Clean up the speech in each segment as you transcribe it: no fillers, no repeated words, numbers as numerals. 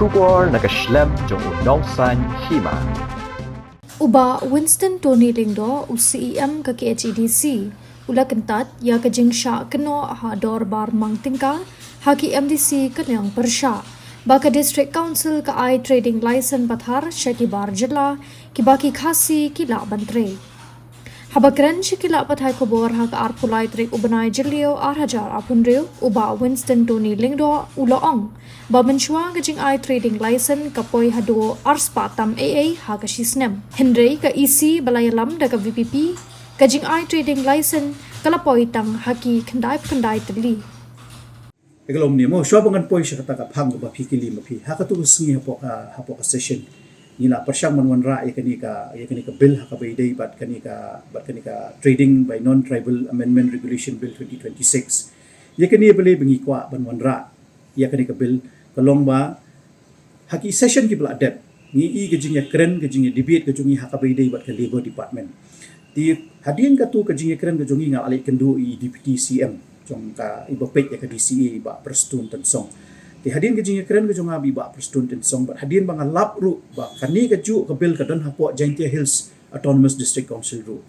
Mynshuwa nakaslem jong unongsan Hima. Uba Winston Tony Lingdo UCEM ke KHEDC ula kentat ya ke jingsha keno ha dor bar mang tingka haki MDC kenyang persha baka district council ke ai trading license bathar syaki bar jela ki baki khasi kila bantre habakran shikila pathai khobor hak ar pulai trek ubanai jelio ar hajar apunreu uba Winston Tony Lingdo uloong ba Mynshuwa ke Jingai trading license kapoi hado arspa tam AA ha ka shisnem Henry ka EC balayalam da ka VPP ka Jingai trading license kalapoi tang haki khandai Tylli Egalom ni mo shwa bangan poi siya kata phang ba phikili ma phi hakatu singi hapo ka session nila persyang manwan ra yakani ka bill hakabai day bat kani ka trading by non tribal amendment regulation bill 2026 yakani bele bengi kwa banwan ra yakani ka bill kalong ba haki session ki bla adat ni i gajing ya kren gajing ya debate gajungi hakabai day bat ka labor department di hadin ka tu gajing ya kren gajungi nga alai kendu i deputy CM jong ka ibapek ya ka DCA ba prestun tensong ti hadin ke jingi keren ke jonga bi ba prestun tensong ba hadin bang lap ru ba kani ke ju ke bil ke dan hapo Jingai Hills Autonomous District Council ru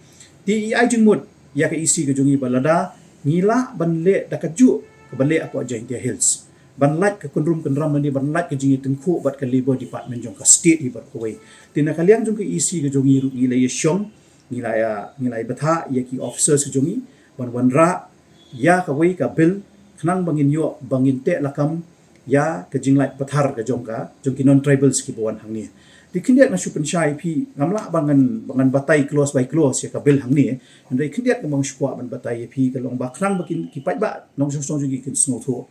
ti ai jingmut ya ke isi ke jongi balada ngila banle da ka ju ke bale apo Jingai Hills ban lat ke kunrum kenram ni ban lat ke jingi tengku bat ke labor department jong ka state i bar koi ti na kaliang jong ke isi ke jongi ru ngila ye syong ngila batha ya ki officers ke jongi wan ra ya ka wei ka bil khnang bangin yo bangin te lakam ya ke jinglai pathar ke jongka jongki non tribals ki buan hangni dikindiat na supen shai pi ngamla bangan batai close by close ya ka bil hangni ndai kindiat bang shkwa ban batai pi ka long ba khnang bakin ki pai ba nong song jogi kin snow tho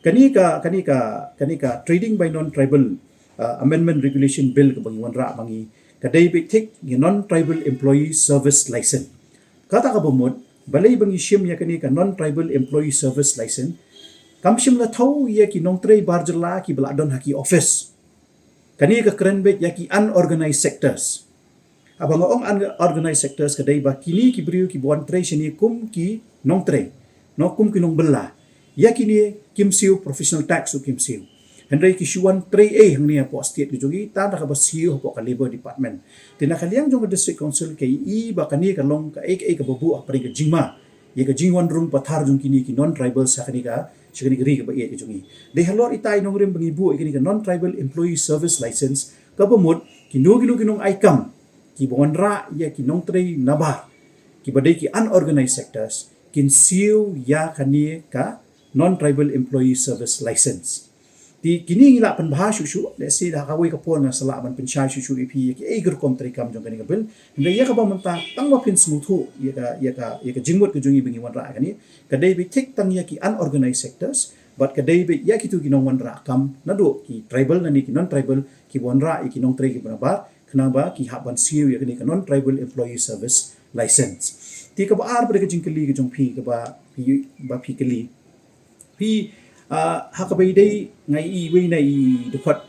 kani ka trading by non tribal amendment regulation bill ka bang wan ra bangi ka dai big tik non tribal employee service license kata ka bomod balai bangi shim ya kani ka non tribal employee service license kamshim la thau ya ki nong trei barjala ki bladon haki office kani ka kren bet ya ki unorganized sectors abang ong unorganized sectors kadai ba kini ki briu ki bon trei shini kum ki nong trei no kum ki nong bella ya kini kimsiu professional tax u kimsiu hendai ki shuan trei hangni apo state ki jogi ta da ka basiu apo ka labor department tina kaliang jong district council ke i ba kani ka long ka ka babu apri ka jingma ye ka jingwan rung pathar jong kini ki non tribal sakani ka shikani gri ka ba ye jongi de halor itai nong rim bangi bu ikini ka non tribal employee service license ka bomot kinong aikam ki bonra ya ki nong trei nabar ki badai ki unorganized sectors kin siu ya kani ka non tribal employee service license di kini ngila pen bahas shushu let's say dah kawai ka pon na sala ban penchai shushu ipi ki eger kom trei kam jong kani ka bil nda ya ka ba menta tang wa pin smuthu ya ka jingmut ke jongi bangi wan ra kani kadai bi tik tang ya ki unorganized sectors but kadai bi ya ki tu ki nong wan ra kam nado ki tribal na ni ki non tribal ki wan ra ki nong trei ki banabar kenaba ki haban siu ya kani ka non tribal employee service license ti ka ba ar ber ke jingkeli ke jong phi ka ba phi keli phi hakabai dai ngai i wei na i dekat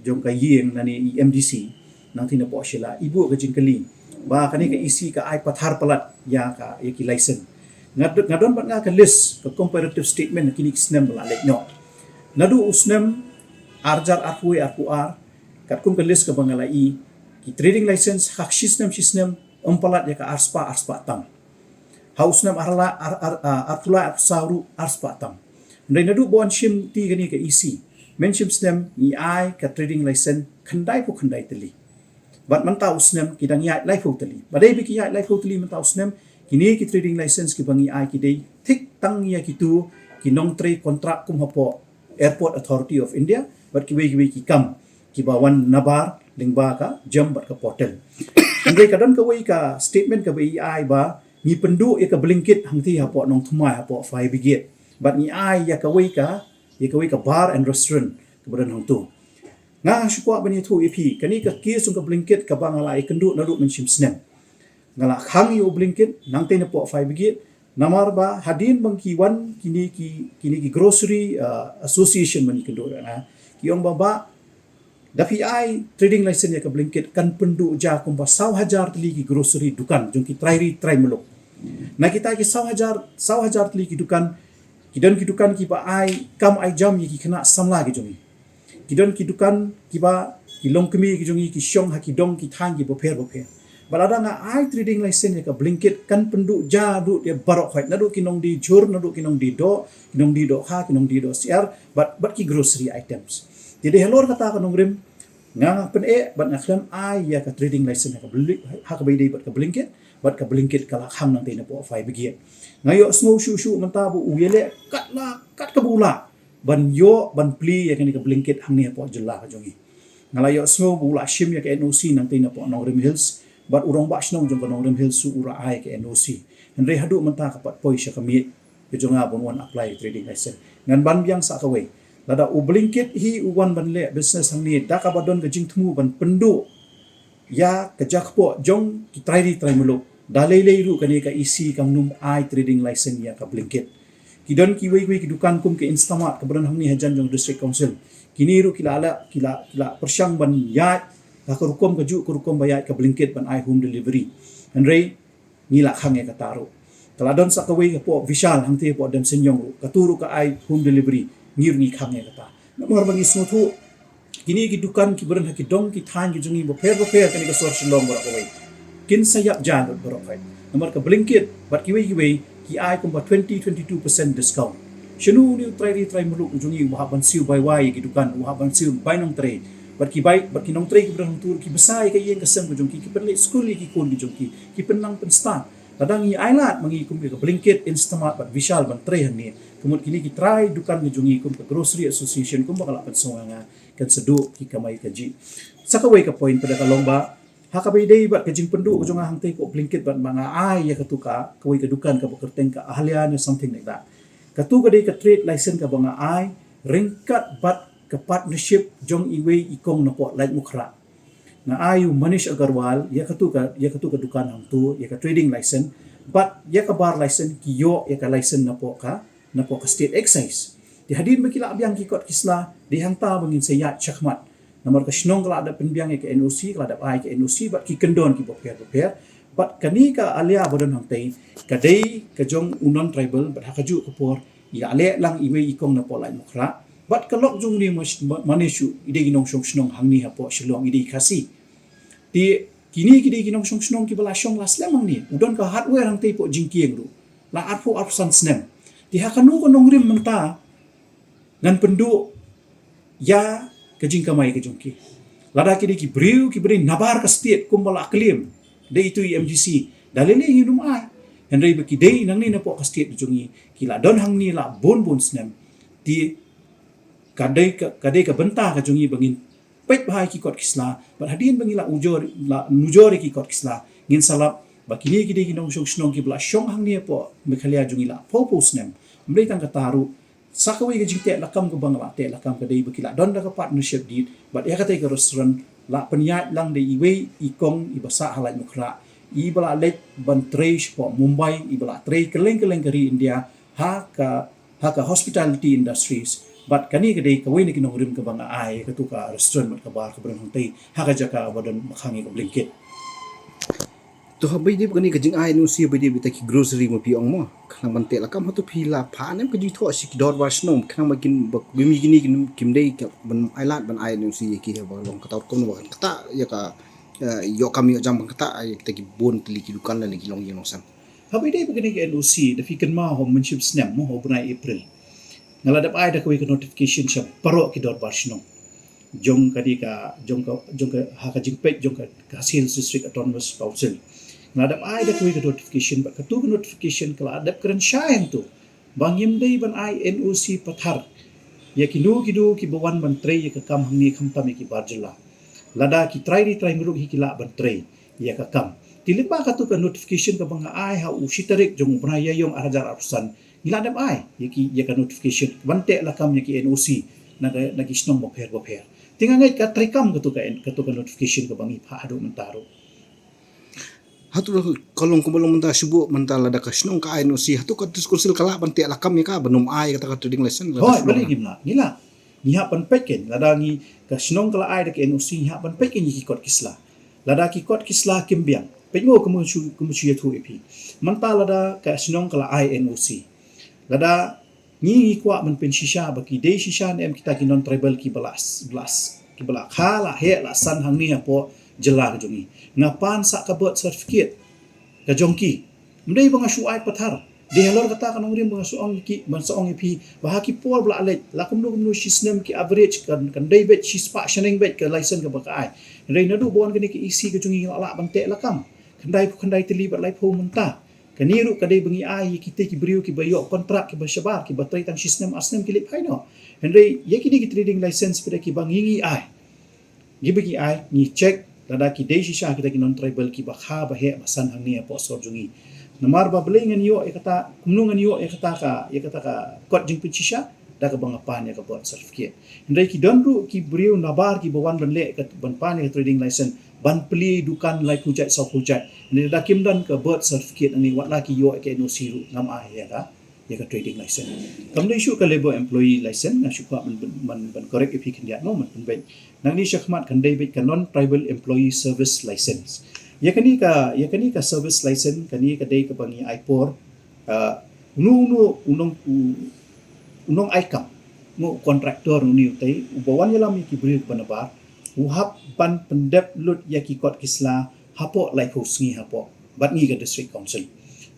jong ka yeng na ni MDC nang tina po sila ibu ka jingkeli ba kani ka isi ka ai pathar palat ya ki license ngadon bat nga ka list ka comparative statement kini snem bala lek no nadu usnem arjar arpuar kat kum ka list ka bangala i ki trading license hak shisnem umpalat ya ka arspa tang hausnem artula sauru arspa tang ndai nadu bon shim ti gani ka isi menshim snem ni ai ka trading license khandai Tylli bat manta usnem kidang ya life Tylli badai bi ki ya life Tylli manta usnem kini ki trading license ki bangi ai ki dei tik tang ya ki tu ki nong trade contract kum hapo Airport Authority of India bat ki wei ki kam ki bawan nabar lingba ka jam bat ka portal ndai kadon ka wei ka statement ka wei ai ba ni pendu ya ka blinkit hangti hapo nong thumai hapo fire brigade but ni ai ya ka wei ka bar and restaurant kemudian hang tu nga shukwa bani thu ipi kani ka ki sung ka blinket ka bangala ikendu nadu menshim snem ngala khang yu blinket nang te na po 5 git namar ba hadin bang ki wan kini ki grocery association mani kendu na ki ong baba dafi ai trading license ya ka blinket kan pendu ja kum ba 1,000 Tylli ki grocery dukan jong ki try muluk na kita ki 1,000 Tylli ki dukan kidan ki dukan ki ba ai kam ai jam ki kena samla ki jongi Kidon kidukan kiba kilong kemi kijongi ki syong ha kidong ki thang ki boper balada nga ai trading license ya ka blinket kan penduk ja du dia barok khait nadu kinong di jur nadu kinong di do ha kinong di do siar but ki grocery items. Jadi helor kata kanong rim nga pen bat nga klam ai ya ka trading license ka blik ha ka baydai bat ka blinket kala khang nang tina po fai begi ngayo snow shu mentabu uyele kat ka bula ban pli ya ka blinket hang ni po jela ka jongi ngalayo snow bula shim ya ka NOC nang tina po nong rim hills bat urong ba snong jong nong rim hills su ura ai ka NOC henry hadu menta ka pat poi sya kamit ke jonga bon wan apply trading license ngan ban biang sa ka we lada u blinket hi uwan ban le business hang ni da ka badon ka jing thmu ban pendu ya ka jakpo jong ki try muluk dalai ru kani ka isi kang num ai trading license ya ka blinket kidon ki wei ki dukan kum ke instamat ka badan hang ni hajan jong district council kini ru kila persyang ban ya ka rukom ka ju rukom bayat ka blinket ban ai home delivery henry ngila khang ya ka taru kaladon sa ka wei ka po vishal hang te po dan senyong ka turu ka ai home delivery ngir ni khang ya kata namor bang isno thu kini ki dukan ki badan ki dong ki thang ki jungi bo per kani ka sor shlong bora ko wei kin sayap jan bora kai namor ka blinket bat ki wei ki ai kum ba 22% discount shenu ni try muluk jungi bo haban siu bai wai ki dukan bo haban siu bai nong tray bat ki nong tray ki badan tur ki besai ka yen ka sem ko jungi ki perle school ki kon ki jungi ki penang pen sta kadang i ailat mangi kum ka blinket instamat bat vishal ban tray ni kumut kini ki try dukan ni jungi kum ka grocery association kum bakala pan songa kan sedu ki kamai kaji sakawai ka point pada kalomba hakabai dei bat kajing pendu ko jonga hangte ko blinket bat mga ai ya katuka kawai ka dukan ka bekerteng ka ahlian or something like that katu ka dei ka trade license ka mga ai ringkat bat ka partnership jong iwei ikong na po like mukra na ayu Manish Agarwal ya katuka dukan hangtu ya ka trading license but ya ka bar license kiyo ya ka license na po ka state excise di hadir bakila abyang kikot kisla di hangta bangin sayat chakmat namar ka snong kala ada penbiang ke NOC kala ada ai ke NOC bat ki kendon ki boper bat kani ka alia bodon hangtai kadai ka jong unon tribal bat hakaju kapor ya ale lang iwe ikong na polai mukra bat kalok jong ni manishu ide ginong snong hangni hapo shilong ide kasi di kini ginong snong ki bala shong las lemang ni udon ka hardware hangtai po jingkieng ru la arpo arsan snem di hakanu ko nong rim menta ngan pendu ya kajing kamai kajungki lada kidi ki beri nabar ka state kumbala aklim de itu MGC dalile hinum ai henry beki dei nang ni na po ka state jungi kila don hang ni la bon snem di kadai ka benta ka jungi bangin pet bahai ki kot kisla bat hadin bangila nujor ki kot kisla ngin salap bakini kidi ginong snong ki bla shong hang ni po mekhalia jungi la popo snem mrei tang ka taru sakawai ka jingte lakam ka bangla te lakam ka dei bakila don da ka partnership dit but ya ka te ka restaurant la penyat lang de iwe ikong ibasa halai mukra ibala let ban trace po Mumbai ibala tray keleng kari India ha ka hospitality industries but kani ka dei ka wei ni kinong rim ka banga ai ka tu ka restaurant ka bar ka brang hangtai ha ka jaka badan makhangi ka blinket to habai di kani kajing ai nu si bai di bitaki grocery mo pi ong mo khang ban te la kam hatu phi la pha nem kajing tho si dor war snom khang ma kin gimi gini kim dei ban ailat ban ai nu si ki ha long kata kom no kata ya ka yo kami jam ban kata ai taki bon tili ki dukan la lagi long yong sang habai dei begini ke NOC da fi kan ma ho menship snem mo ho bunai April ngaladap ai da ka notification siya paro ki dor war snom jong ka ha ka jingpet jong ka hasil district autonomous council ngadap ai da kuwi notification ba katu notification kala adap kran syang tu bangim dei ban ai NOC pathar ya kidu ki bawan ban tray ya ka kam hangni khampa me ki barjala lada ki try nguruk hi kila ban tray ya ka kam tilipa katu ka notification ka bang ai ha usitarik jong braya yong arajar arsan niladap ai ya ka notification bante la kam ya ki NOC nagi snong mo pher tingangai ka try kam katu ka notification ka bangi pha adu mentaro hatu kalong kubalong menta subu menta lada kasnong ka ai no si hatu ka diskursil kala ban te lakam ya ka banum ai kata ka trading lesson hoi balik gimna ngila niha pan peken lada ngi kasnong kala ai da ke NOC niha pan peken ki kot kisla lada ki kot kisla kimbiang pengo kumu ya thu epi menta lada kasnong kala ai NOC lada ni kwa man pen shisha baki dei shisha nem kita ki non tribal ki belas khala he la san hang ni apo jela jongi ngapan sa ka birth certificate ka jongki mdei banga shuai pathar de helor kata kan ngrim banga suong ki man suong ipi bahaki por bla le la kumnu shisnem ki average kan dei bet shispa shaning bet ka license ka bakai reina du bon kini ki isi ka jongi la bante la kam kandai Tylli bat lai pho munta kaniru kadai bengi ai kita ki beriu ki bayo kontrak ki bashabar ki batrai tang sistem asnem ki lip haino henry ye kini ki trading license pada ki bangingi ai gibagi ai ni check dada ki dei shisha kita ki non tribal ki bakha bahe masan hangni apo sor jungi namar ba bling ngan yo e kata kumnung ngan yo e kata ka kot jing shisha da ka bangapan ya ka bot certificate henry ki donru ki beriu nabar ki bawan banle ka ban pan ya trading license ban peli dukan lai hujat sau hujat ni da kim dan ke birth certificate ni wat laki yo ke no siru ngam a ya ka trading license kam dei shu ka labor employee license na shu ka man correct if kan dia no man ben nang ni syakmat kan dei bet kan non tribal employee service license ya kani ka service license kani ka dei ka bangi aipor unong aikam mo contractor ni utai ubawan yalam ki beri panabar uhap ban pendep lut yaki kot kisla hapo lai husngi hapo bat ngi ka district council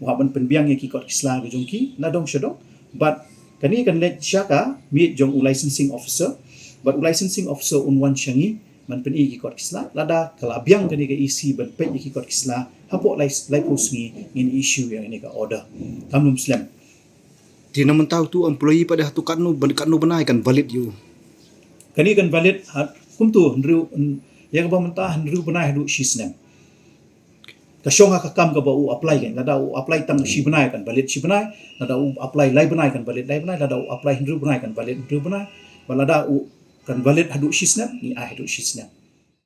uhap ban penbiang yaki kot kisla ga jongki na dong shadong but kani kan let syaka meet jong licensing officer but licensing officer unwan syangi man pen yaki kot kisla lada kalabiang kani ka isi ban pet yaki kot kisla hapo lai husngi in issue yang ini ka order tamnum slam Di naman tahu tu employee pada hatu kanu benai kan valid you. Kani kan valid kumtu nru yang ba mentah nru benai du shisnem. Ka syong ka kam ka ba u apply kan lada u apply tang shi benai kan valid shi benai lada u apply lai benai kan valid lai benai lada u apply nru benai kan valid nru benai lada u kan valid hadu shisnem ni ai hadu shisnem.